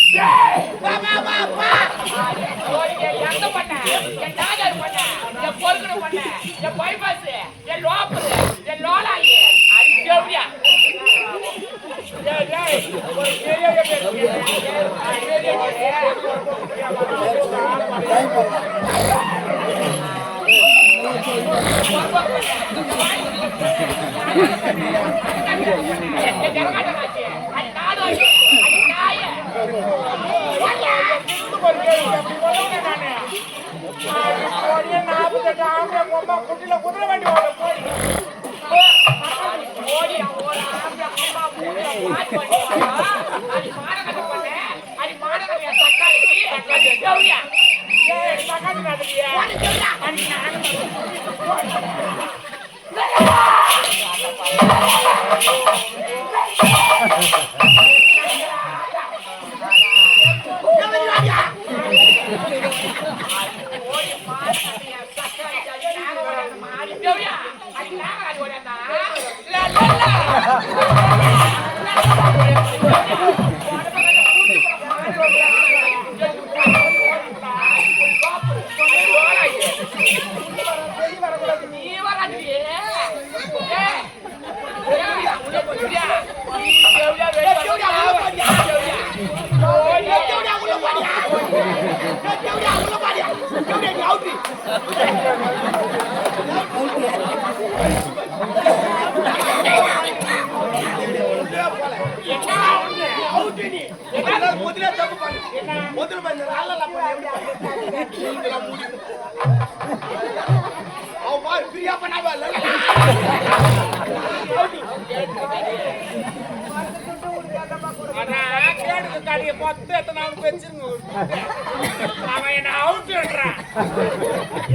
வா வா வா வா எங்க பண்ண என் டாடர் பண்ண என் பொறுக்குற பண்ண என் பைபாஸ் என் லோப்பர் என் லோலாயி அது கேவியா ஏய் ஒரு பெரிய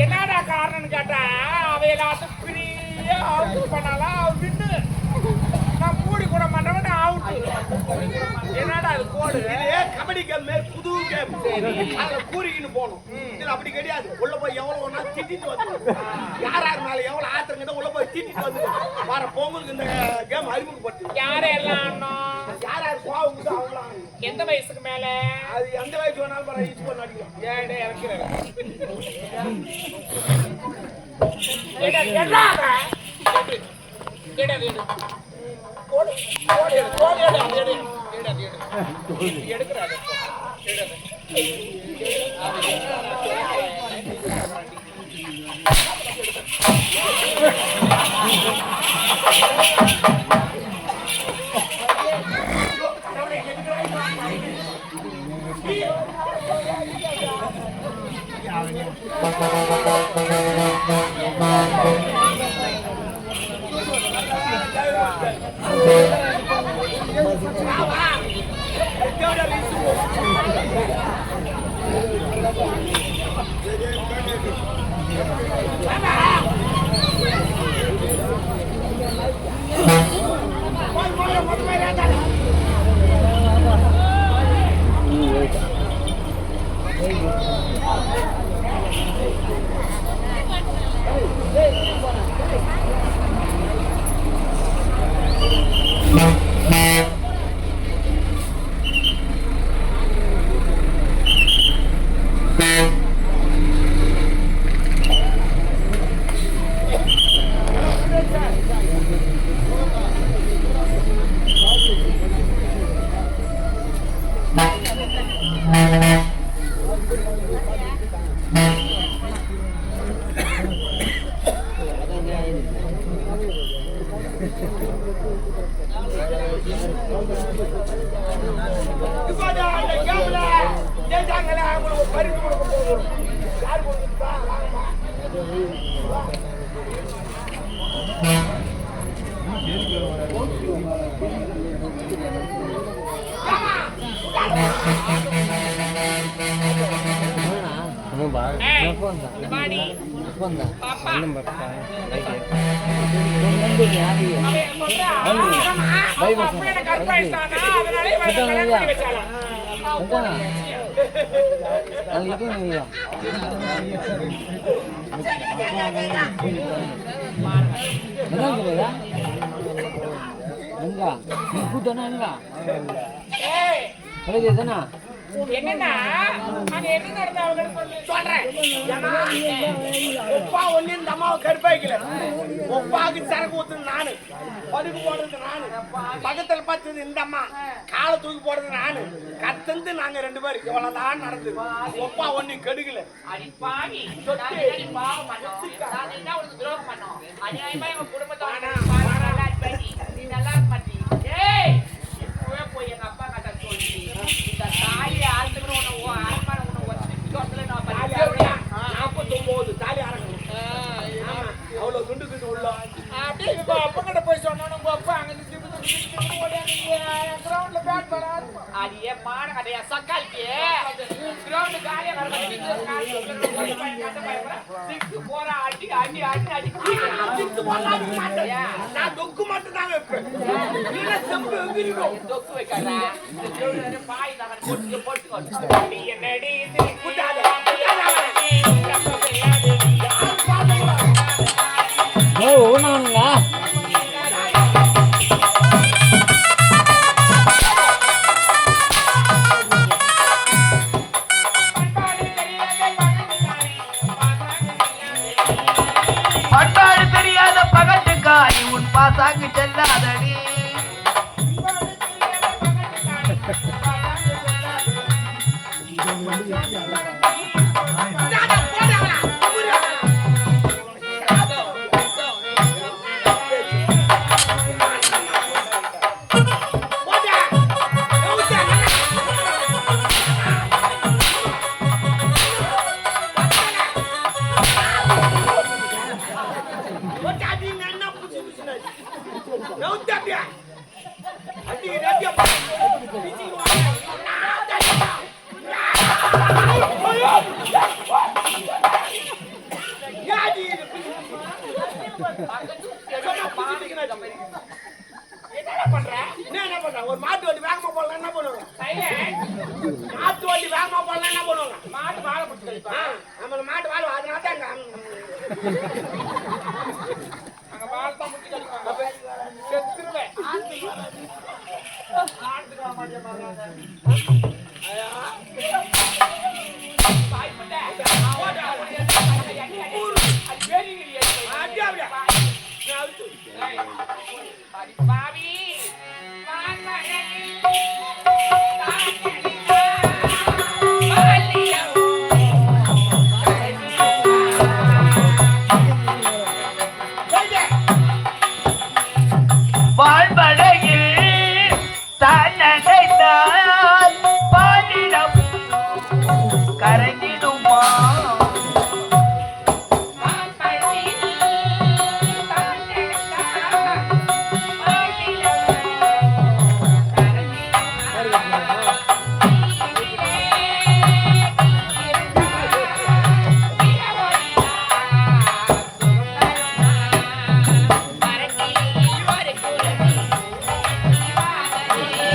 என்னடா காரணம் கேட்டா அவையெல்லாம் பிரியா அவுட் பண்ணாலாம் அவுட்டு நான் கூடி கூட மாட்டவன் அவுட் என்னடா அது கோடு கபடி கேம் புது கேம் கூறிக்கின்னு போகணும் இதுல அப்படி கிடையாது உள்ள போய் எவ்வளவு ஒன்னா திட்டிட்டு வந்து யார் யார் மேல எவ்வளவு ஆத்திரங்க உள்ள போய் திட்டிட்டு வந்து வர பொங்கலுக்கு இந்த கேம் அறிமுகப்படுத்து யாரெல்லாம் யார் யார் கோவம் அவங்களாம் எந்த வயசுக்கு மேல அது எந்த வயசு வேணாலும் பரவாயில்ல யூஸ் பண்ண அடிக்கும் ஏடே இறக்கிறேன் எடுக்கிறாரு என்னன்னா அங்க என்ன நடந்தா சொல்றேன். ஒப்பா ஒண்ணு இந்த அம்மாவை கருப்பாய்க்கல. ஒப்பாவுக்கு சரக்கு ஊத்துறது நானு, படுக்கு போடுறது நானு, பக்கத்துல பார்த்தது இந்த அம்மா காலை தூக்கி போடுறது நானு, கத்தந்து நாங்க 2 பேரும் இவ்வளவுதான் நடந்தது. ஒப்பா ஒண்ணு கெடுக்கல. போய் எங்க அப்பா கட்ட சொல்லி இந்த தாலி ஆரம்பிக்கணும் 49 தாலி ஆரம்பிக்கணும். அவ்வளவு துண்டுக்கிட்டு உள்ள அப்படியே இப்ப அப்பா கிட்ட போய் சொன்னோம். உங்க அப்பா அங்க கிரவுண்ட்ல பேட் பண்ணாரு. அது ஏன் மான கதையா சக்காலிக்கு கிரவுண்ட் காலியா போற அடி அடி அடி அடி நான் தொக்கு மட்டும் தான் வைப்பேன். தொக்கு வைக்கிறேன் பாய் தான் போட்டுக்கோ. என்னடி பட்டாடு தெரியாத பகட்டுக்காய் உன் பாசாக்கு செல்லாதடி. ஒரு மாட்டு வண்டி வேகமா போடலாம் என்ன பண்ணுவாங்க? மாட்டு வண்டி வேகமா போடலாம் என்ன பண்ணுவாங்க? மாட்டு வாழை பிடிச்சி நம்மள மாட்டு வாழை அதனால தான் அங்க வாழை தான் முட்டி கழிப்பாங்க. செத்துருவேன். வாழ்வடையில் தன்னடைந்தால் பாலிடம் கரைந்திடுமா?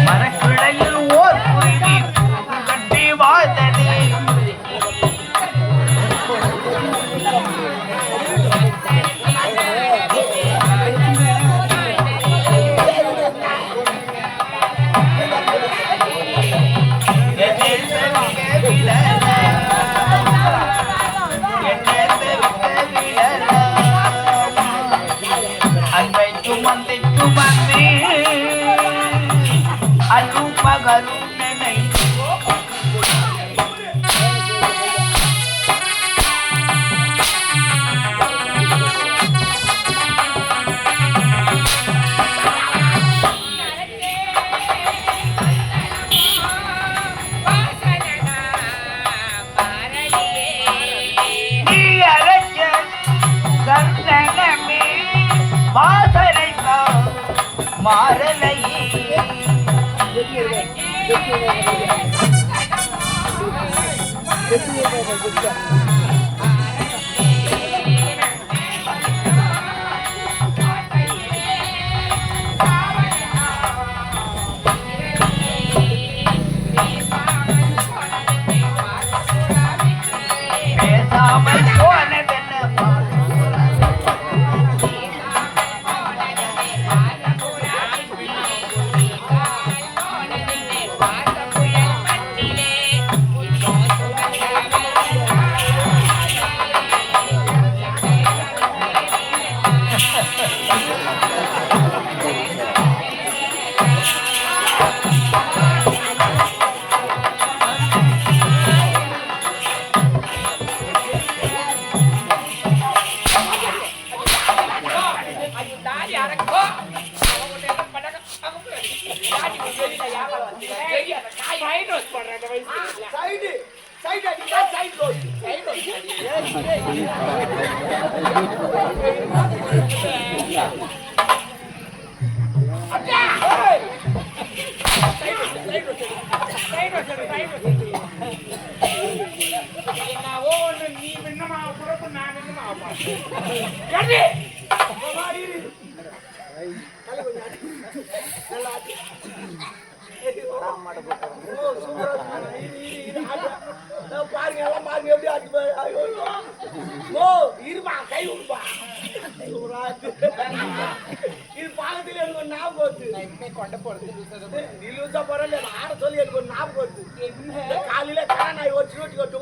மரக்கிளையில் ஓர் குருவி கட்டி வாழ்ந்தது. அன்பை சுமந்து சுமந்து அல்லும் பகலும் நினைத்து நீ அழைச்ச கர்ணனமே வாசனை மாறலையே. பேசாமல் போனதென்ன ரோஸ் போடுற அந்த வயசுல சைடு அடிச்சா சைடு ரோஸ் என்னவோ ஒன்று நீ பின்னமா புறப்பு நான் பின்னமா பாருங்க எல்லாம் பாருங்க எப்படி ஆச்சு ஓ இருப்பா கை விடுப்பா இது பாலத்துல எனக்கு ஒரு ஞாபகம் வருது கொண்ட போறது நீ லூசா போறல ஆட சொல்லி எனக்கு ஒரு ஞாபகம் வருது காலையில காணாய் ஓட்டி ஓட்டி ஓட்டு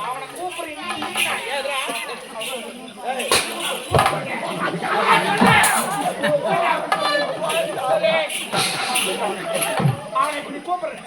அவனை கூப்பிடுறீங்க அவனை இப்படி கூப்பிடுறேன்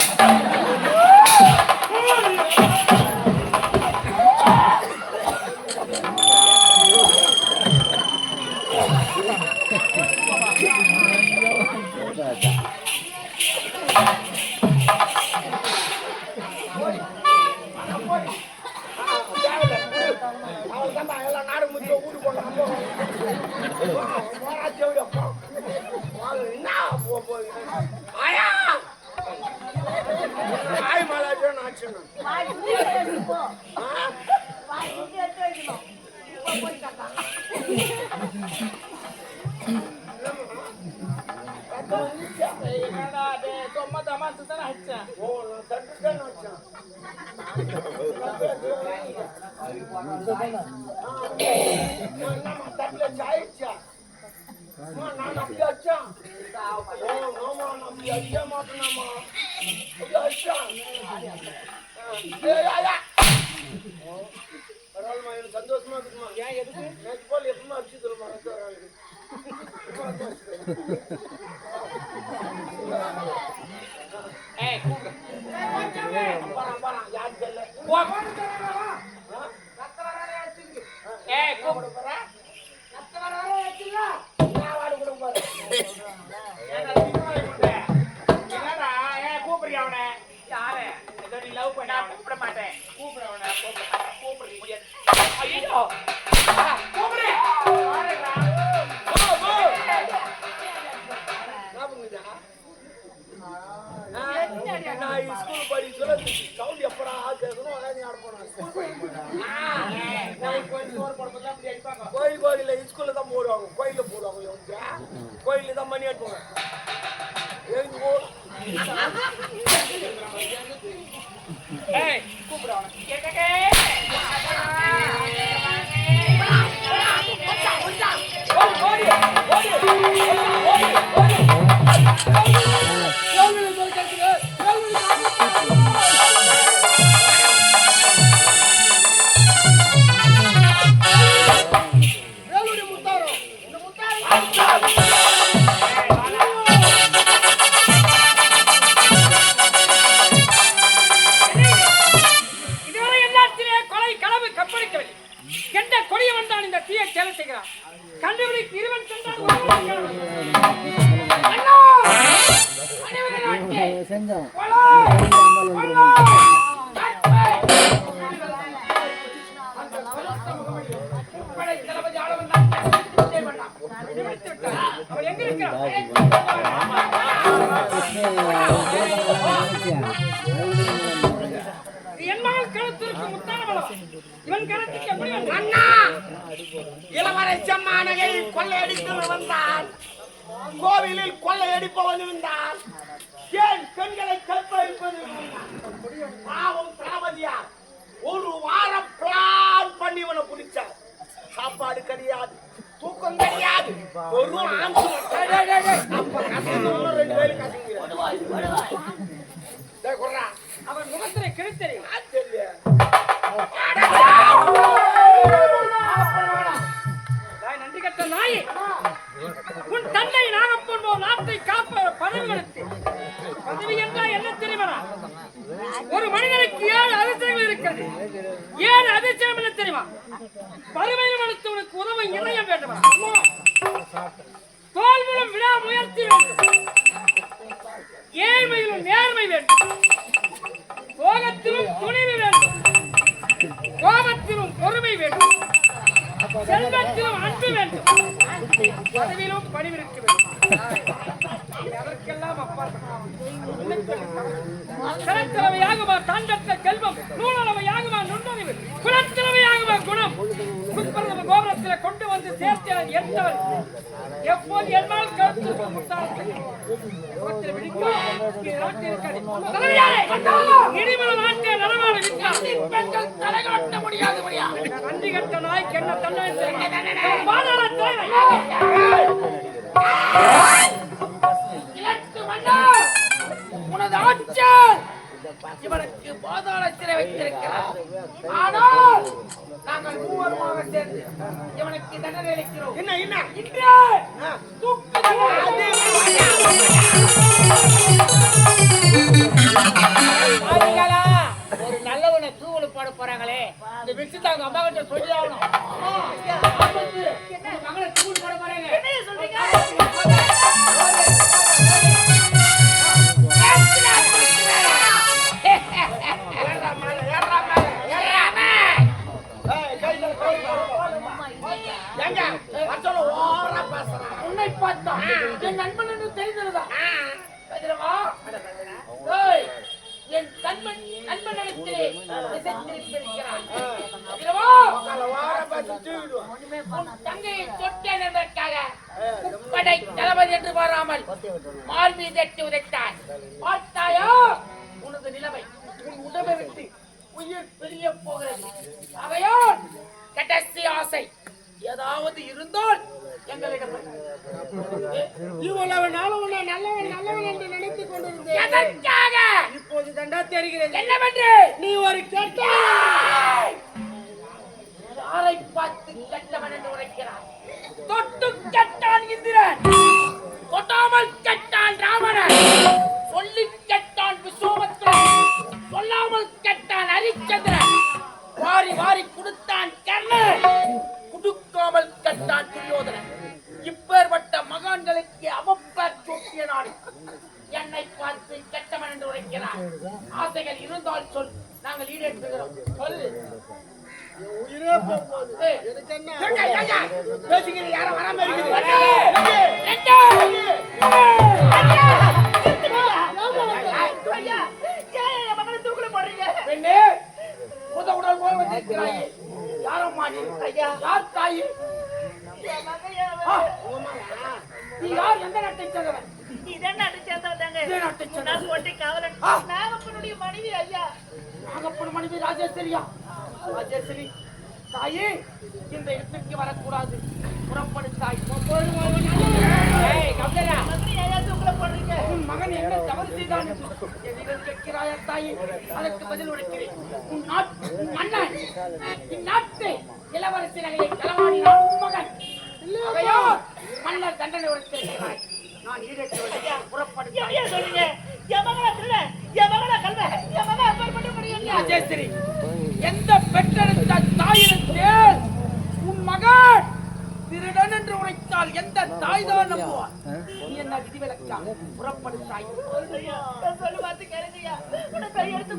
சந்தோஷமா இருக்குமா ஏன் எதுக்கு நேற்று போல் எப்பவுமே அடிச்சு தருமா கூப்பிடுறியா அவனை யாரு ஏதோ நீ லவ் பண்ண கூப்பிட மாட்டேன் கூப்பிடுறவன கூப்பிடுறீங்க முடியாது ஐயோ கூப்பிடு நான் ஸ்கூல் படி சொல்ல சவுண்ட் எப்படா கேட்கணும் அதான் கோயில் கோயில ஸ்கூல்ல தான் போடுவாங்க கோயில போடுவாங்க கோயில தான் மணி ஆட்டுவாங்க கோவிலில் கொள்ளையடிப்பவன் இருந்தான். ஏன் பெண்களை கற்பழிப்பது? பாவம் தளபதியார் ஒரு வாரம் பிளான் பண்ணி இவனை பிடிச்சார். சாப்பாடு கிடையாது, தூக்கம் கிடையாது, ஒரு அவன் முகத்தை கிடைத்தேன். நன்றி கட்ட நாய், உன் தந்தை நாகப்பன் நாட்டை காப்ப பதவி கொடுத்து, பதவி என்றால் என்ன தெரியுமா? ஒரு மனிதனுக்கு 7 அதிசயங்கள் இருக்கிறது. 7 அதிசயம் என்ன தெரியுமா? பருமையில் வளர்த்தவனுக்கு உதவும் இணையம் வேண்டுமா? தோல்வியிலும் விழா முயற்சி வேண்டும், ஏழ்மையிலும் நேர்மை வேண்டும், சோகத்திலும் துணிவு வேண்டும், கோபத்திலும் பொறுமை வேண்டும், செல்வத்திலும் அன்பு வேண்டும், பதவியிலும் பணிவிருக்க வேண்டும். அதற்கெல்லாம் அப்பாற்பட்டவையாகுமா தாண்டற்ற செல்வம், நூலளவையாகுமா நுண்ணறிவு, குலத்திலவையாகுமா குணம், முற்பரதம கோபுரத்தில் கொண்டு வந்து சேர்த்தவன் எந்தவன் எப்போது என்னால் கருத்து இடிமல நாட்டை நடமாட பெண்கள் தலைகாட்ட முடியாது. நன்றி கட்ட நாய்க்கு என்ன தண்டனை? உனது ஆட்சியால் இவனுக்கு பாதாள சிறை வைத்திருக்கிறார். ஆனால் நாங்கள் மூவருமாக சேர்ந்து இவனுக்கு தண்டனை அளிக்கிறோம். என்ன என்ன இன்று ஒரு நல்லவனை தூவலு போட போறாங்களே, இந்த விஷயத்தை அவங்க அம்மா கிட்ட சொல்லி ஆகணும். மகளை தூவல் போட போறாங்க. உன்னை பார்த்தா என் நண்பன் என்று தெரிந்ததுதான். என் நண்பனிடத்திலே தங்கையை தொட்டேன் என்பதற்காக படை தளபதி என்று வராமல் மார்பி தட்டி உதைத்தார். பார்த்தாயோ உனது நிலைமை? உன் உடம்பை விட்டு உயிர் பிரிய போகிறது. அவையோ கடைசி ஆசை ஏதாவது இருந்தால் எங்களிடம் இவ்வளவு நாளும் உன்னை நல்லவன் நல்லவன் என்று நினைத்துக் கொண்டிருந்தேன். எதற்காக? இப்போது தண்டா தெரிகிறது என்னவென்று. நீ ஒரு கெட்டவன். யாரை பார்த்து கெட்டவன் என்று உரைக்கிறான்? தொட்டு கெட்டான் இந்திரன், தொட்டாமல் கெட்டான் ராவணன், சொல்லி கெட்டான் விஸ்வாமித்திரன், சொல்லாமல் கெட்டான் ஹரிச்சந்திரன், வாரி வாரி கொடுத்தான் கர்ணன், குடுக்காமல் கெட்டான் துரியோதனன். இப்பேற்பட்ட மகான்களுக்கு அவப்பேர் சூட்டிய நாடு என்னை பார்த்து கெட்டவன் என்று உரைக்கிறார். ஆசைகள் இருந்தால் சொல், நாங்கள் ஈடேற்றுகிறோம். சொல். பேசுகிறீங்க, யாரும் வராம இருக்குது. உடல் போல் வந்திருக்கிறாயே, யாரம்மா நீ? யார் தாயி? நீ யார்? எந்த நாட்டை சேர்ந்தவன்? நாகப்பனுடைய மனைவி. ஐயா, நாகப்பன் மனைவி ராஜேஸ்வரியா? ராஜேஸ்வரி தாயே, இந்த இடத்திற்கு வரக்கூடாது, புறப்படுத்தாய். உன் மகன் என்ன தவறு செய்தான் என்னிடம் கேட்கிறாயா தாயே? அதற்கு பதில் உரைக்கிறேன். உன் மன்னன் இந்நாட்டு இளவரசி நகையை களவாடினான் உன் மகன். மன்னர் தண்டனை உரைத்திருக்கிறாய். நான் ஈடேற்று புறப்படுத்தேன். சொல்லுங்க. ராஜேஸ்வரி, எந்த பெற்றெடுத்த தாயினத்தில் உன் மகன் திருடன் என்று உரைத்தால் எந்த தாய் தான் நம்புவார்? நீ என்ன விதிவிலக்கா? புறப்படுத்தாய். சொல்லு பார்த்து கேளுங்கய்யா. கையெடுத்து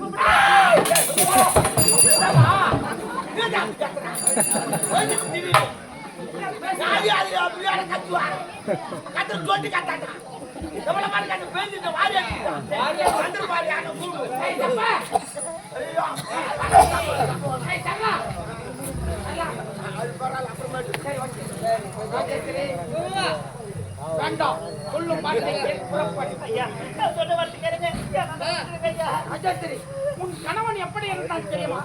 வேண்டாம், சொல்லும் ராஜேஸ்வரி, உன் கணவன் எப்படி இருந்தான் தெரியுமா?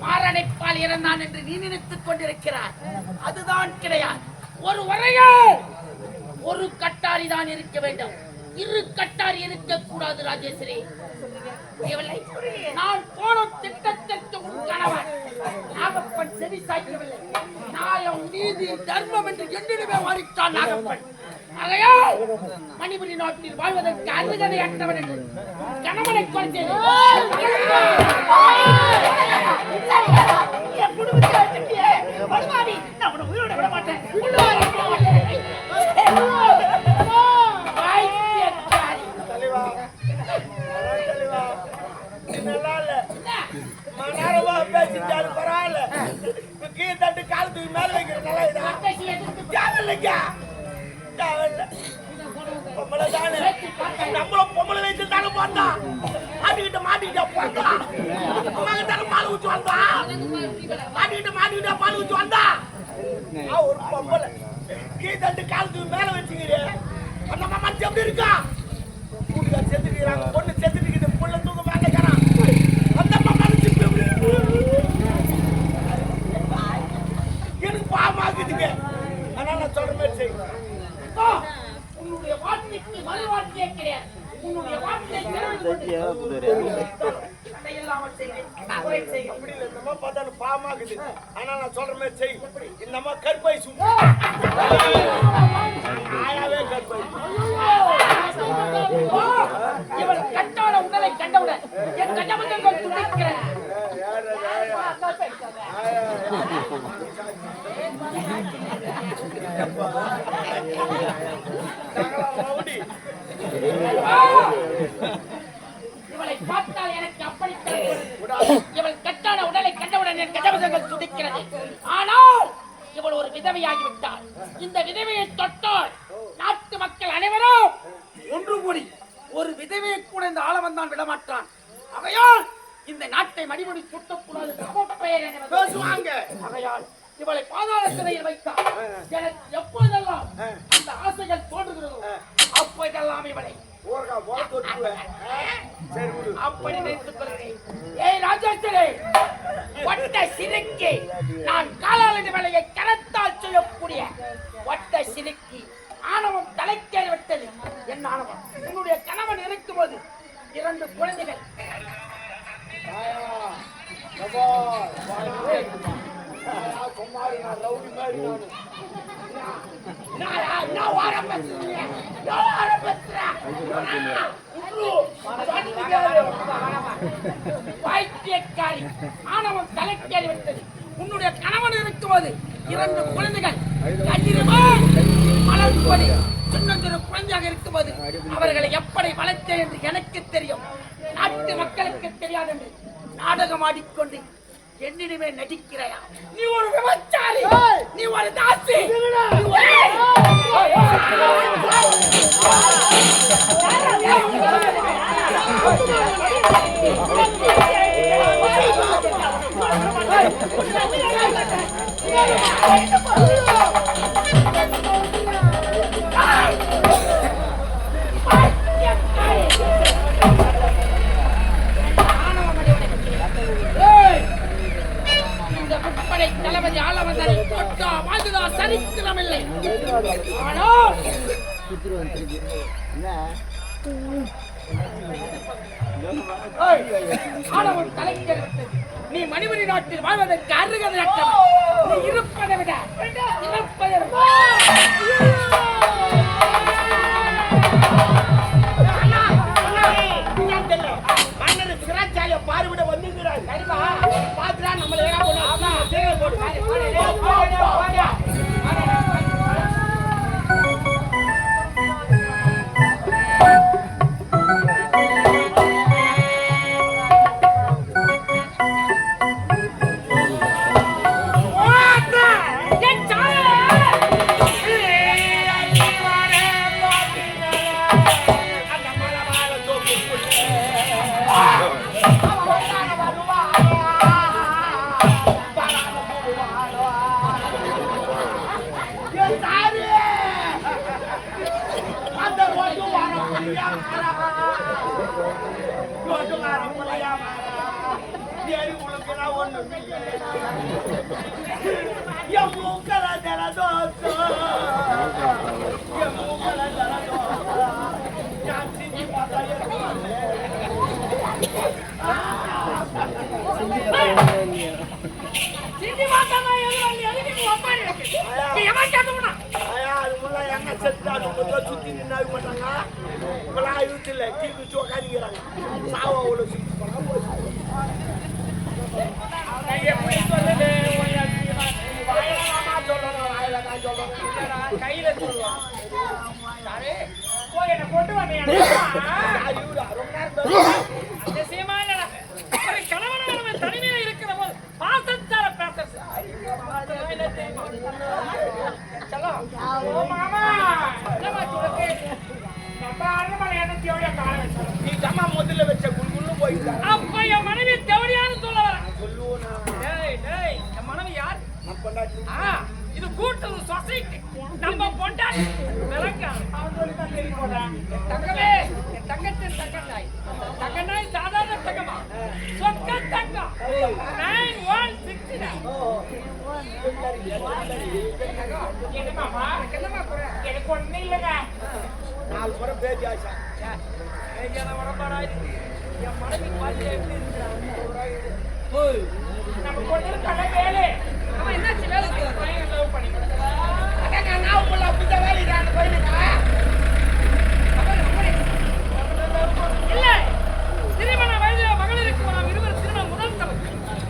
மாரடைப்பால் இறந்தான் என்று நீ நினைத்துக் கொண்டிருக்கிறார். அதுதான் கிடையாது. ஒரு வரையில் ஒரு கட்டாரி தான் இருக்க வேண்டும். இரு கட்டார் இருக்கக்கூடாது ராஜேஸ்வரி. இவளை நான் போடும் திட்டத்திற்கு உன் கணவன் நாகப்பன் செவி சாய்க்கவில்லை. நியாயம் நீதி தர்மம் என்று என்னிடமே வாரிட்டான் நாகப்பன். ஆகையால் மணிபுரி நாட்டில் வாழ்வதற்கு அருகதை அற்றவன் என்று கணவனை கொண்டேன். என் குடும்பத்தை அழிச்சிட்டியே, படுவாவி, நான் உன்னை உயிரோட விட மாட்டேன். நல்லா இல்ல மனாரமா பேசிட்டாரு பரவாயில்ல. கீழே தட்டு கால் தூக்கி மேல வைக்கிற நல்லா இதா தேவையில்லைங்க. தேவையில்ல பொம்பளை தானே, நம்மளும் பொம்பளை வச்சு தானே போட்டா மாட்டிக்கிட்ட மாட்டிக்கிட்டா போட்டா அம்மாக்கு தானே பால் ஊற்றி வந்தா மாட்டிக்கிட்ட பால் ஊற்றி வந்தா ஒரு பொம்பளை கீழே தட்டு கால் தூக்கி மேல வச்சுக்கிறேன். அந்த அம்மா மனுஷன் எப்படி இருக்கா? கூட்டுக்கார செத்துக்கிறாங்க, பொண்ணு செத்துக்கிட்டு புள்ள தூக்க மேலக்கிறான். அந்த அம்மா மனுஷன் எனக்கு பாமாக்குதுங்க. அதனால நான் சொல்ற மாதிரி செய்யுங்க. உன்னுடைய வார்த்தைக்கு மறு வார்த்தையே கிடையாது. உன்னுடைய வார்த்தையை அப்படி இல்லை, இந்த அம்மா பார்த்தாலும் பாமாக்குது. அதனால நான் சொல்ற மாதிரி செய். இந்த அம்மா கற்பை ஆயாவே கற்பை. இவள் கட்டான உடலை கண்டவுடன் என் கட்டமங்கள் துடிக்கிறேன். இவளை பார்த்தால் எனக்கு அப்படித்தான். இவள் கட்டான உடலை கண்டவுடன் என் கட்டமங்கள் துடிக்கிறது. ஆனால் இவள் ஒரு விதவையாகிவிட்டாள். இந்த விதவையை தொட்டால் நாட்டு மக்கள் அனைவரும் ஒன்று கூடி ஒரு விதவையை கூட இந்த ஆளவன் தான் விடமாட்டான். ஆகையால் இந்த நாட்டை மணிமணி சுட்டக்கூடாது பேசுவாங்க. ஆகையால் இவளை பாதாள சிறையில் வைத்தார். எனக்கு எப்போதெல்லாம் அந்த ஆசைகள் தோன்றுகிறதோ அப்போதெல்லாம் இவளை அப்படி நினைத்துக் கொள்கிறேன். ஏய் ராஜேஸ்வரி, ஒட்ட சிறுக்கி நான் காலாளி வேலையை கரத்தால் செய்யக்கூடிய ஒட்ட சிறுக்கி ஆணவம் தலைக்கேறி விட்டது. என் ஆணவம் உன்னுடைய கணவன் இருக்கும் போது 2 குழந்தைகள் வாய்த்தியக்காரி ஆணவம் தலைக்கேறி விட்டது. உன்னுடைய கணவன் இருக்கும்போது 2 குழந்தைகள் மலர்படி சின்னஞ்சிறு குழந்தையாக இருக்கும்போது அவர்களை எப்படி வளர்த்தேன் என்று எனக்கு தெரியும். நாட்டு மக்களுக்கு தெரியாது என்று நாடகம் ஆடிக்கொண்டு என்னிடமே நடிக்கிறாயா? நீ ஒரு விபச்சாரி, நீ ஒரு தாசி, தளபதி ஆளவந்தரை தொட்டா வாழ்ந்ததா சரித்திரமில்லை. ஆனால் ஆணவம் தலைக்கிறது. நீ மணிமணி நாட்டில் வாழ்வதற்கு அருகதையற்றவன். நீ இருப்பதை விட இறப்பதை மன்னர் சிராச்சாரிய பார்விட வந்துங்கிறார். பாத்துறா நம்மள இழுத்துல டீ குடிச்சு உக்காந்துக்கிறாங்க சாவ அவ்வளோ சுத்தி போனா எப்படி சொல்லுது கையில சொல்லுவான் போய் என்ன கொண்டு வந்தேன் கணவன் தனிமையில இருக்கிற போது பாசத்தால பேச மாமா நீ தம்மா முதல்ல வச்ச குள்குன்னு போயிட்டா அப்ப என் மனைவி தேவடியான்னு சொல்ல வர என் மனைவி யார் இது கூட்டது சொசைட்டி நம்ம பொண்டாட்டி தங்கமே என் தங்கத்தின் தங்கநாய் தங்கநாய் சாதாரண தங்கமா சொக்க தங்கம் 9169 என்னமா எனக்கு ஒண்ணு இல்லைங்க 4 முறை பேசி ஆச்சா என் மனைவி பார்த்து எப்படி இருக்கிறாங்க நம்ம கொண்டு கடை வேலை அவன் என்னாச்சு வேலைக்கு லவ் பண்ணி நான் உங்களை அப்படித்த வேலைக்கு அந்த கோயிலுக்கா இல்ல திருமண வயதில மகளிருக்கு நாம் இருவர் திருமணம் முதல் தவறு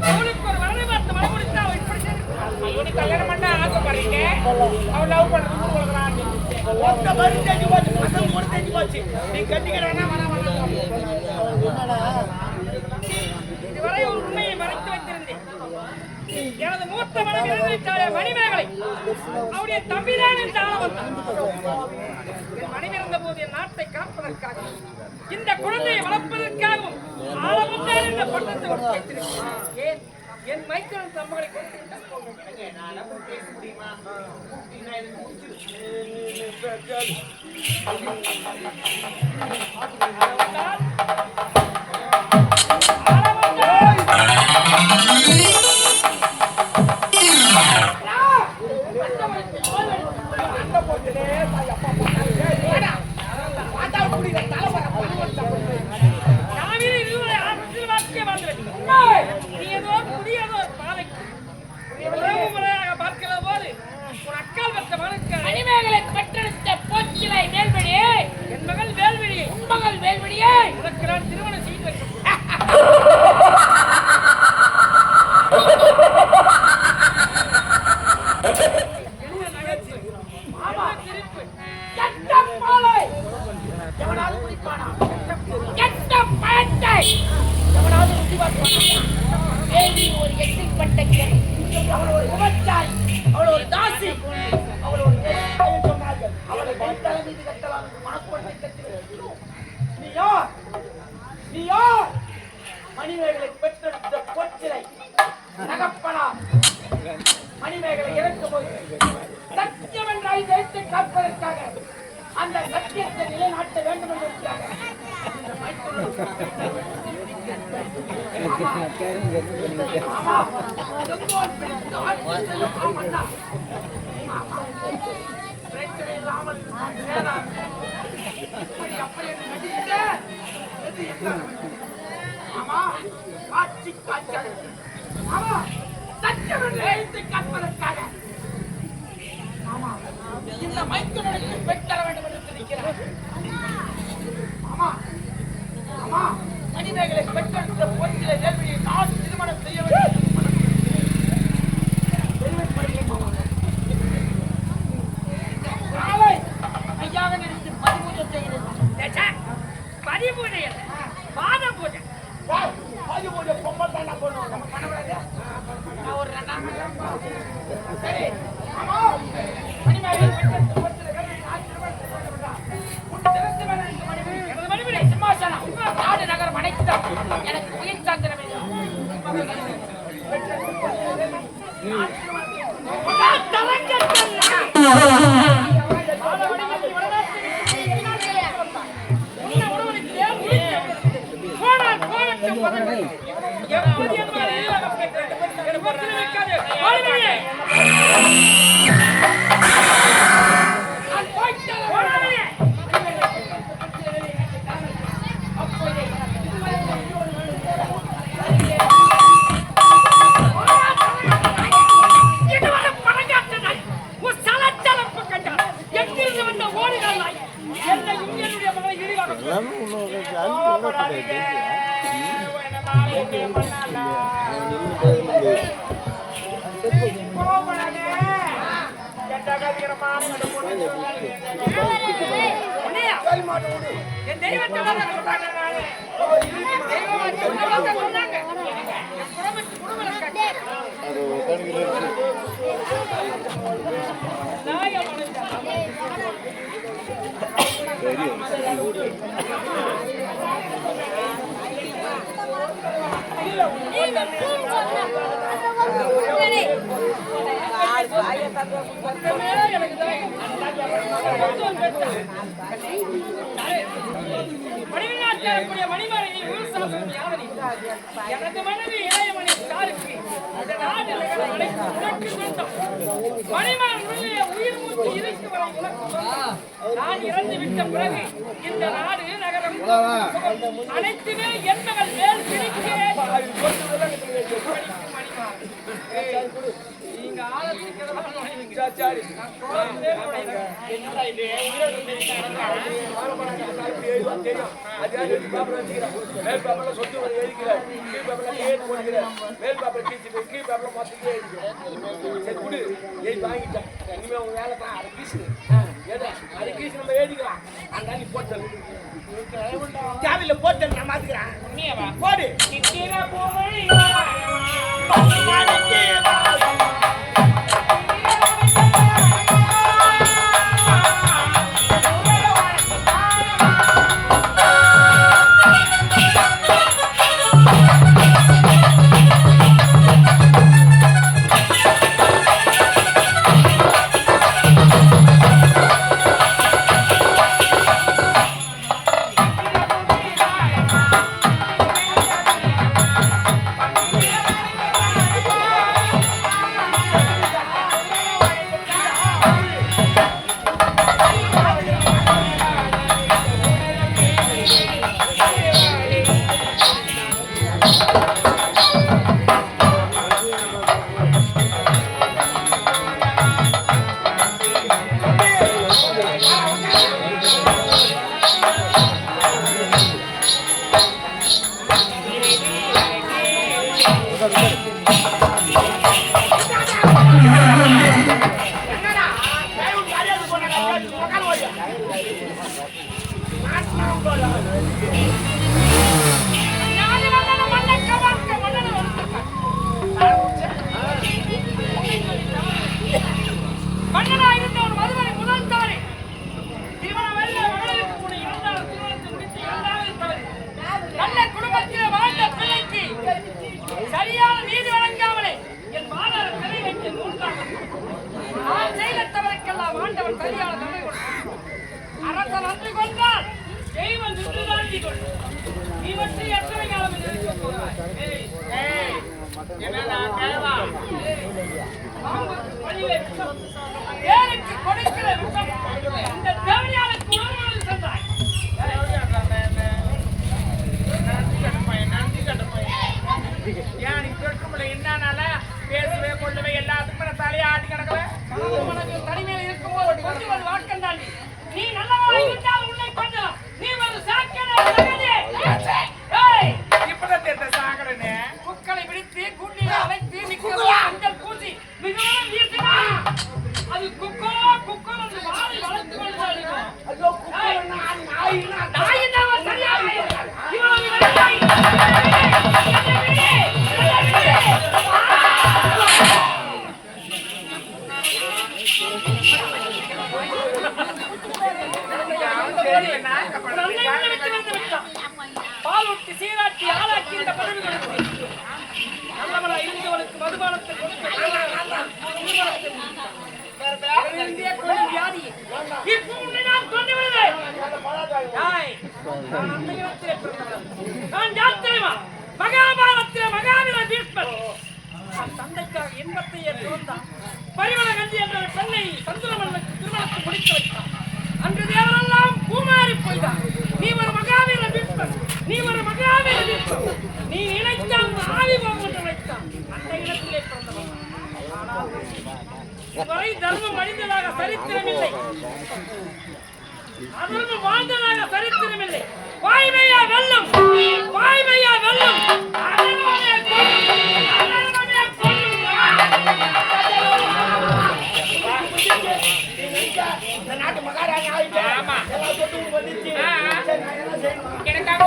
அவளுக்கு ஒரு வரலை பார்த்து மனம் முடித்து அவள் இப்படி கல்யாணம் பண்ண ஆசைப்படுறீங்க அவள் லவ் பண்ணுறது கொடுக்குறான் ஒத்த மறு தெரிஞ்சு போச்சு பசங்க கூட தெரிஞ்சு போச்சு நீ கட்டிக்கிறேன்னா இதுவரை ஒரு உண்மையை மறைத்து வைத்திருந்தேன் எனது மூத்த மனம் இறந்துவிட்டாலே மணிமேகலை அவருடைய தம்பிதான் என்று ஆளவந்தான் என் மனைவி இருந்த போது என் நாட்டை காப்பதற்காக இந்த குழந்தையை வளர்ப்பதற்காகவும் ஆளவந்தான் என்ற பட்டத்தை வைத்திருக்கிறேன் ஏன் என் மைக்கரன் தம்பகளை பேச முடியுமா திருமணம் செய்து மணிமேகலை பெற்றெடுத்த பொச்சிலை நகப்பனா மணிமேகலை இறக்கும்போது சத்தியம் என்றால் ஜெயித்து காப்பதற்காக அந்த சத்தியத்தை நிலைநாட்ட வேண்டும் என்பதற்காக பிரச்சனை இல்லாமல் காட்சி காட்சி சத்தியம் என்று காப்பதற்காக இந்த மைத்துனருக்கு பெற்றர வேண்டும் என்று நினைக்கிறார். மணிமேகலை பெற்றெடுத்த பொருட்களை வேள்வியை நான் திருமணம் செய்ய வேண்டும். ஐயாக நினைத்து பதிபூஜை செய்கிறேன். பதிபூஜை பாத பூஜை பதிபூஜை பொம்பல் தாண்டா போடணும். நம்ம பண்ணக்கூடாது. நான் ஒரு 2 சரி சிம்மாசனம் நாடு நகரம் அனைத்தும் எனக்கு உயிர் சாந்திரம் என் தெய்வத்தை சொன்னாங்க மணிநாட்டில் மணிமறை எனது மனைவி இளையமணி சாருக்கு இந்த நாட்டில் மணிமன் உயிர் மூச்சு இருக்கு வரை நான் இறந்து விட்ட பிறகு இந்த நாடு நகரம் அனைத்துமே என்பவள் மேல் பிடிக்கே நீங்க தேவையில்ல போட்டு நான் மாத்துக்கிறேன் போடு சரியான நீதி வழங்காமலே என் மாணவ கதை வைத்து நான் செய்த தவறுக்கெல்லாம் ஆண்டவன் சரியான தண்டனை கொடுத்தான். அரசன் அன்று கொண்டால் தெய்வம் நின்று தாண்டி கொள்ளும். நீ மட்டும் எத்தனை காலம் இருக்க போகிறாய்? ஏழைக்கு கொடுக்கிற விஷம் இந்த தேவையாளுக்கு உணவு சென்றாய். என்னனால பேசுவே கொள்ளுவே எல்லாத்துக்கும் தலையை ஆட்டி கிடக்கவே தனிமையில் இருக்கும்போது கொஞ்சம் வாக்கம் தாண்டி நீ நல்லவா இருந்தால் உன்னை கொஞ்சம் நீ ஒரு இப்பதான் சாகரனே குக்களை பிடித்து குண்டியை அழைத்து நிற்க பூசி மிகவும் வீசினா அது குக்கோ குக்கோ என்று வாழை வளர்த்து பாலூட்டி சீராட்டி ஆளாக்கி இந்த பதவி கொடுத்து நல்லவளா இருந்தவளுக்கு மதுபானத்தை மகாபாரத்திலே மகாவீர பீஷ்மர் தந்தைக்காக இன்பத்தையே துறந்தான். பரிமள கஞ்சி என்ற பெண்ணை சந்திரமன்னனுக்கு திருமணத்தை முடித்து வைத்தான். அன்று தேவரெல்லாம் பூமாறி போய்தான். நீ ஒரு மகாவீர பீஷ்மர், நீ ஒரு மகாவீர பீஷ்மர், நீ நினைத்தால் ஆவி போகும் என்று நினைத்தான். அந்த இடத்திலே பிறந்தவன். இதுவரை தர்மம் அழிந்ததாக சரித்திரமில்லை, அதர்மம் வாழ்ந்ததாக சரித்திரமில்லை.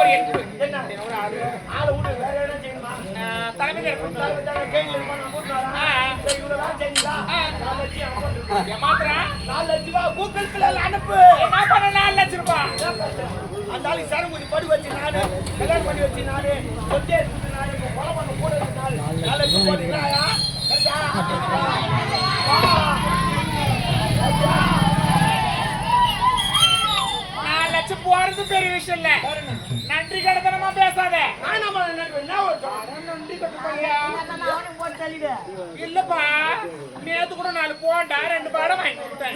ஒரு எட்டு என்ன ஒரு ஆளு ஆளை விடு வேற என்ன செய்யணுமா தலைமை கையில் இருப்பான் நான் கூட்டு இவ்வளவு வேலை செய்யுங்களா 4 லட்சம் ஏமாத்துறா 4 லட்சம் ரூபாய் கூகுள் பிளே அனுப்பு என்ன பண்ண 4 லட்சம் ரூபாய் அந்த ஆளுக்கு சரங்குடி படி வச்சு நானு கல்யாணம் பண்ணி வச்சு நானு சொத்தே எடுத்து நானு இப்போ கொலை பண்ண கூட இருந்தால் 4 லட்சம் போட்டீங்களா போறது பெரிய விஷயம் இல்ல நன்றி கடத்தனமா பேசாத இல்லப்பா நேத்து கூட 4 போண்டா 2 பாடம் வாங்கி கொடுத்தேன்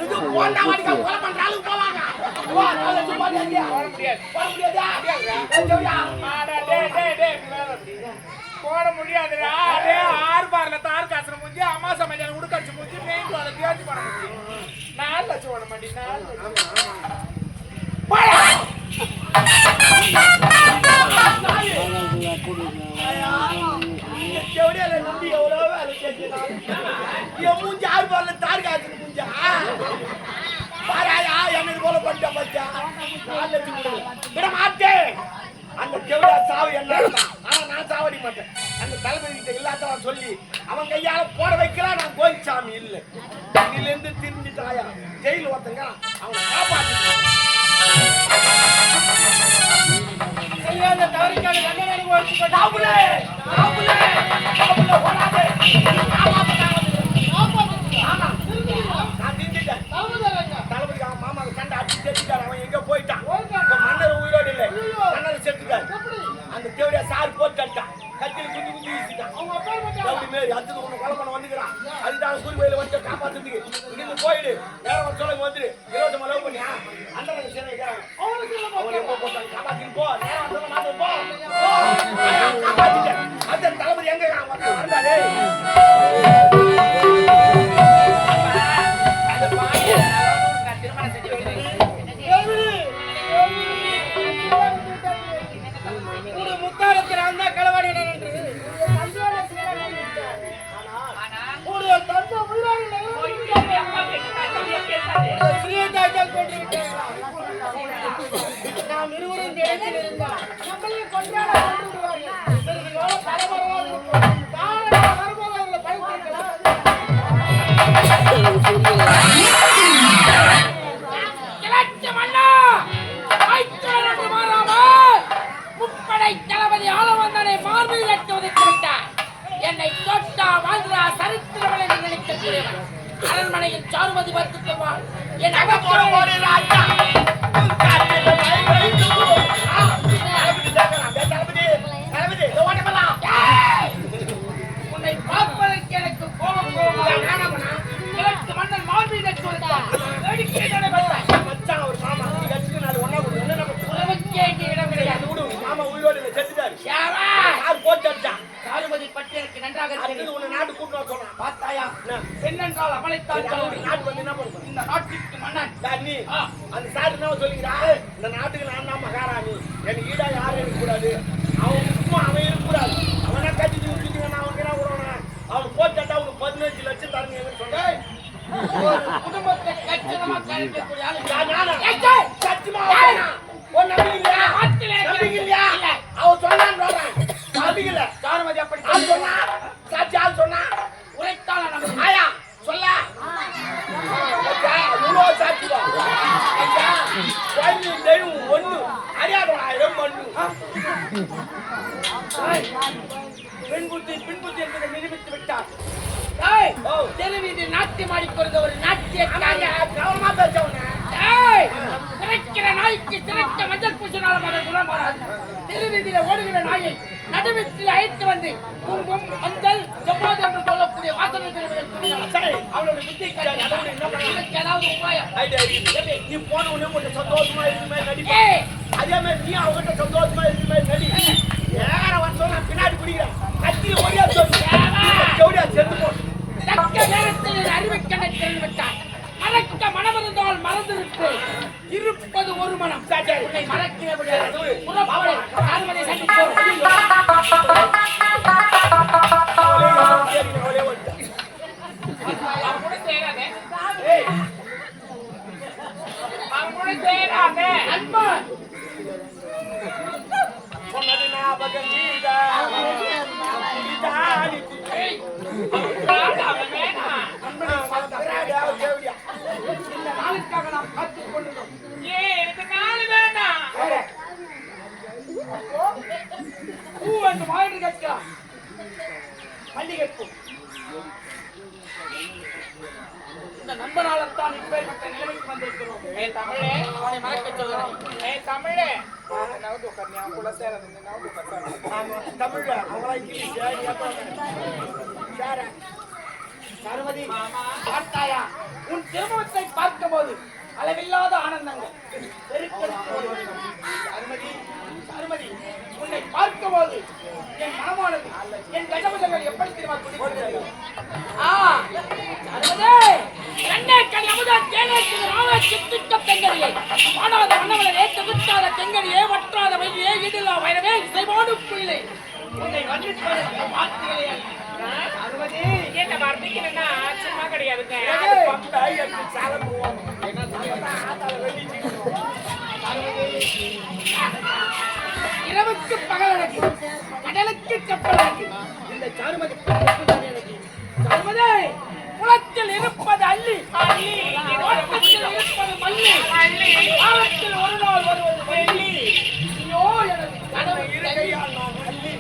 போட முடியாதுடா அதே 6 பார்ல தார் காசுற முடிஞ்சு அம்மா சமையல் உடுக்கடிச்சு முடிஞ்சு மெயின் பால தேடி பண்ண முடியும் 4 லட்சம் ஓட மாட்டேன் 4 லட்சம் நம்பி எவ்வளவு வேலை கேட்கிறான் மூஞ்சி 6 பார்ல தார் காசு மூஞ்சா பாராயா என்னது போல பண்ணிட்டா பச்சா 4 லட்சம் விட மாட்டேன் அந்த செவிடா சாவு என்ன ஆனா நான் சாவடி மாட்டேன் அந்த தளபதி கிட்ட இல்லாதவன் சொல்லி அவன் கையால போட வைக்கலாம் நான் கோயிச்சாமி இல்லை இதிலிருந்து திரும்பிட்டாயா ஜெயில ஒருத்தங்க அவனை காப்பாற்று செய்யாத தவறுக்கான தண்டனை அனுபவிச்சுக்கொண்டாவுலே ஓடாதே நான் திண்டிட்டேன் தளபதி அவன் மாமாவை கண்டு அடிச்சு செத்துட்டார் அவன் எங்க போயிட்டான் மன்னர் உயிரோடு இல்லை மன்னர் செத்துட்டார் அந்த தேவையா சார் போட்டு கட்டான் கத்தியில் குஞ்சு குஞ்சு வீசிட்டான் எப்படி மாரி அடுத்தது ஒன்று கொலை பண்ண வந்துக்கிறான் அதுதான் சூரிய கோயில வந்து காப்பாத்துறதுக்கு இங்கிருந்து போயிடு வேற ஒரு சொல்லுங்க வந்துரு 20 லவ் பண்ணியா அந்த சிறை அவனை எப்போ போட்டாங்க காப்பாத்தின்னு போ நேரம் மாத்த போ காப்பாத்திட்டேன் அந்த தளபதி எங்க வந்தாரு நாம் இருவரும் இந்த இடத்தில் இருந்தால் நம்மளே கொண்டாட முப்படை தளபதி ஆளவந்தனை மார்பில் எட்டு ஒதுக்கி விட்டார். என்னை தொட்டா வாழ்ந்தா சரித்திரவளை நினைக்கக்கூடியவன் அரண்மனையில் சாருமதி பார்த்துக்குவாள் என் அகப்புறம் ஒரு ராஜா உன்னை பார்ப்பதற்கு எனக்கு கோபம் கிழக்கு மன்னன் மார்பில் எட்டு ஒதுக்கார் ஒரு மாமா உறவுக்கே இங்கே இடம் கிடையாது. மாமா உயிரோடு செத்துட்டாரு யார் போட்டான் சாருமதி பற்றி எனக்கு நன்றாக தெரியும். உன்னை நாட்டு கூட்டு சொன்னான் பார்த்தாயா பெண்ணென்றால் அவளைத்தான் நாட்டு வந்து என்ன பண்ணுவோம் இந்த நாட்டுக்கு மன்னன் நீ அந்த சாட்டு என்ன சொல்லிக்கிறா இந்த நாட்டுக்கு நான் தான் மகாராணி எனக்கு ஈடா யாரும் இருக்கக்கூடாது அவன் சும்மா அவன் இருக்கக்கூடாது அவனா கட்டி விட்டுட்டு நான் அவனுக்கு என்ன விடுவான் அவன் போட்டாட்டா அவனுக்கு 15 லட்சம் தரணும் சொன்னேன் குடும்பத்தை கச்சிதமா கழிக்கக்கூடிய சத்தியமா நம்பிக்கையா அவன் சொன்னான்னு நம்பிக்கல சாருமதி அப்படி ஆள் சொன்னா சாட்சி ஆள் சொன்னா உரைத்தான நம்ம ஆயா சொல்ல இவ்வளோ சாட்சிவா தெய்வம் ஒண்ணு அறியாதவன் 1000 மண்ணு பின்புத்தி என்பதை நிரூபித்து விட்டார் தெருவீதியில் நாட்டியம் ஆடிக்கொண்ட ஒரு நாட்டிய கவனமா பேசவன கிடைக்கிற நாய்க்கு சிறக்க மஞ்சள் பூசினாலும் அதை குணம் மாறாது. தெருவீதியில ஓடுகிற நாயை நடுவீட்டில் அழைத்து வந்து குங்குமம் மஞ்சள் செவ்வாது என்று சொல்லக்கூடிய வாசனை அவளோட புத்தி ஏதாவது உபாயம் நீ போன உடனே கொஞ்சம் சந்தோஷமா இருக்குமே நடிப்பே அதே மாதிரி நீ அவங்ககிட்ட சந்தோஷமா இருக்குமே நடி வேற வருஷம் நான் பின்னாடி குடிக்கிறேன் கத்தி ஒரே சொல்லி செத்து போ தக்க நேரத்தில் அறிவிக்கணை தெரிவித்தார். மறக்க மனம் இருந்தால் மறந்திருக்கு இருப்பது ஒரு மனம் உன்னை மறக்கவே முடியாது. சாருமதி சந்திப்போம். ஞாபகம் நீதா நீதானி குத்தி அவன் வேணாம். தேவடியா இந்த நாளுக்காக நாம் காத்துக் கொண்டிருந்தோம். ஏன் எனக்கு நாலு வேண்டாம். பூ என்று வாழ்ந்து கேட்கிறான். மல்லிகைப்பூ. இந்த நண்பனால்தான் இப்பேற்பட்ட நிலைமைக்கு வந்திருக்கிறோம். ஏய் தமிழே, அவனை மறக்கச் சொல்கிறேன். ஏய் தமிழே. நவுந்து உட்கார், நான் கூட சேரது இல்லை, நவுந்து உட்கார். ஆமா தமிழ் அவங்களா இங்கிலீஷ் சருமதி, பார்த்தாயா? உன் திருமணத்தை பார்க்கும்போது அளவில்லாத ஆனந்தங்கள் பெருக்கெடுத்து ஓடுகிறது. சருமதி, சருமதி, உன்னை பார்க்கும்போது என் மனமானது, என் கஜமுதங்கள் எப்படி தெரியுமா துடிக்கிறது? சருமதி, கண்ணே கண் அமுதா தேனே திரு சித்திக்க பெண்களையே மாணவத மன்னவளை ஏற்று விட்டாத பெண்களையே வற்றாத வையே இதில்லா வைரவே இசைவாடு குயிலே உன்னை வந்திருப்பதற்கு வார்த்தைகளே சருமதி, என்ன வர்ணிக்கணும்னா சும்மா கிடையாதுங்க. இரவுக்கு பகல் எனக்கு, கடலுக்கு கப்பல் எனக்கு. இந்த சாருமதி எனக்கு சாருமதி, குளத்தில் இருப்பது அள்ளி, ஓட்டத்தில் இருப்பது மல்லி, காலத்தில் ஒரு நாள் வருவது வெள்ளி. ஐயோ எனது கனவு இருக்கையால் நான் அள்ளி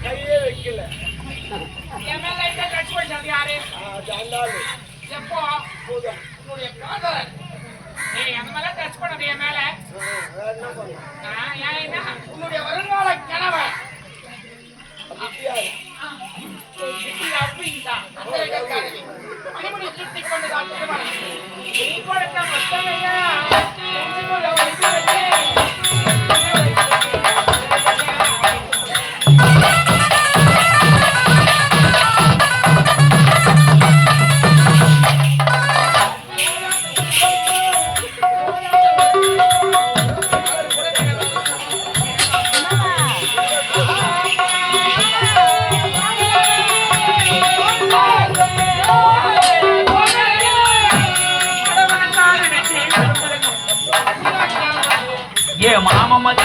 கையே வைக்கல யாரு ஜாண்டாலு எப்போ போதும் உன்னுடைய காதலன் ஏய் அந்த மேல டச் பண்ணது என் மேல என்ன பண்ண ஏன் என்ன உன்னுடைய வருங்கால கணவன் மணிமணி சுட்டிக் கொண்டுதான் திருமணம். நீ கொடுத்த மொத்தமையா ये मामा मत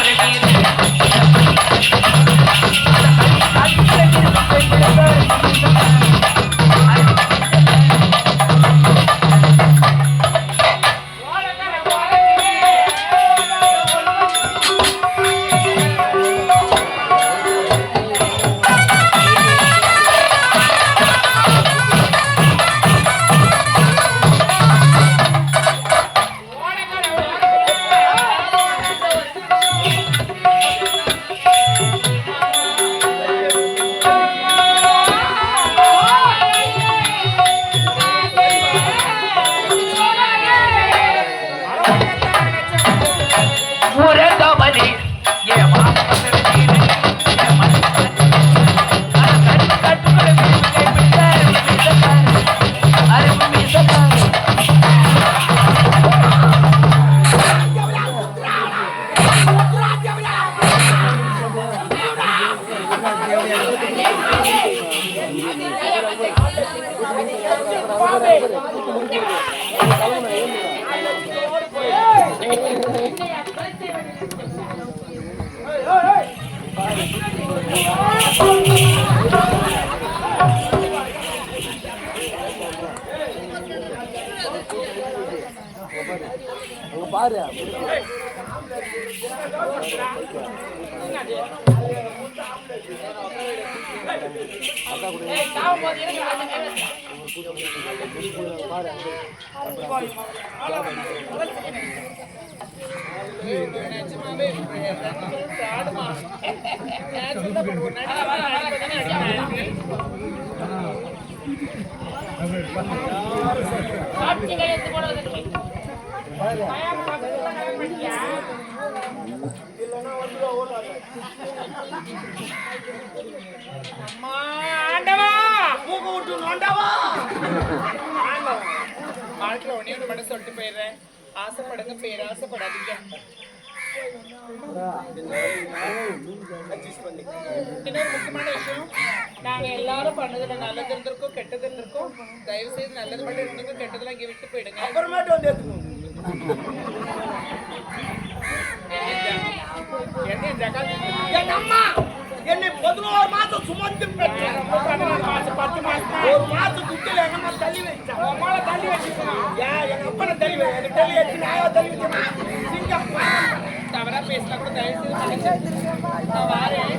ஏய், சாவு போது எனக்கு அந்த கை வச்சா. நிஜமாவே ஆடுமா சாப்பிட்டு கையெழுத்து போடுவதற்கு அம்மா, ஆண்டவா மூக்க விட்டு நோண்டாவா வாழ்க்கையில ஒன்னே ஒன்று மட்டும் சொல்லிட்டு போயிடுறேன். ஆசைப்படுங்க, பேராசைப்படாதீங்க. இன்னொரு முக்கியமான விஷயம், நாங்க எல்லாரும் பண்ணதுல நல்லது இருந்திருக்கோம், கெட்டது இருந்திருக்கோம். தயவு செய்து நல்லது மட்டும் இருந்திருக்கும், கெட்டதெல்லாம் இங்க விட்டு போயிடுங்க. அப்புறமேட்டு வந்து எடுத்துக்கணும் என்ன ஜகாத் என் அம்மா என்னை 11 மாசம் சுமந்து பெற்ற 14 மாசம் 10 மாசம் ஒரு மாசம் துட்டில எங்கம்மா தள்ளி வச்சா உமால தள்ளி வச்சிருக்கோம். ஏன் எங்க அப்பனை தள்ளி வை எனக்கு தள்ளி வச்சு நான் தள்ளி வச்சேன் சிங்கம் தவறா பேசினா கூட தயவு செய்து மன்னிச்சு. நான் வாரேன்.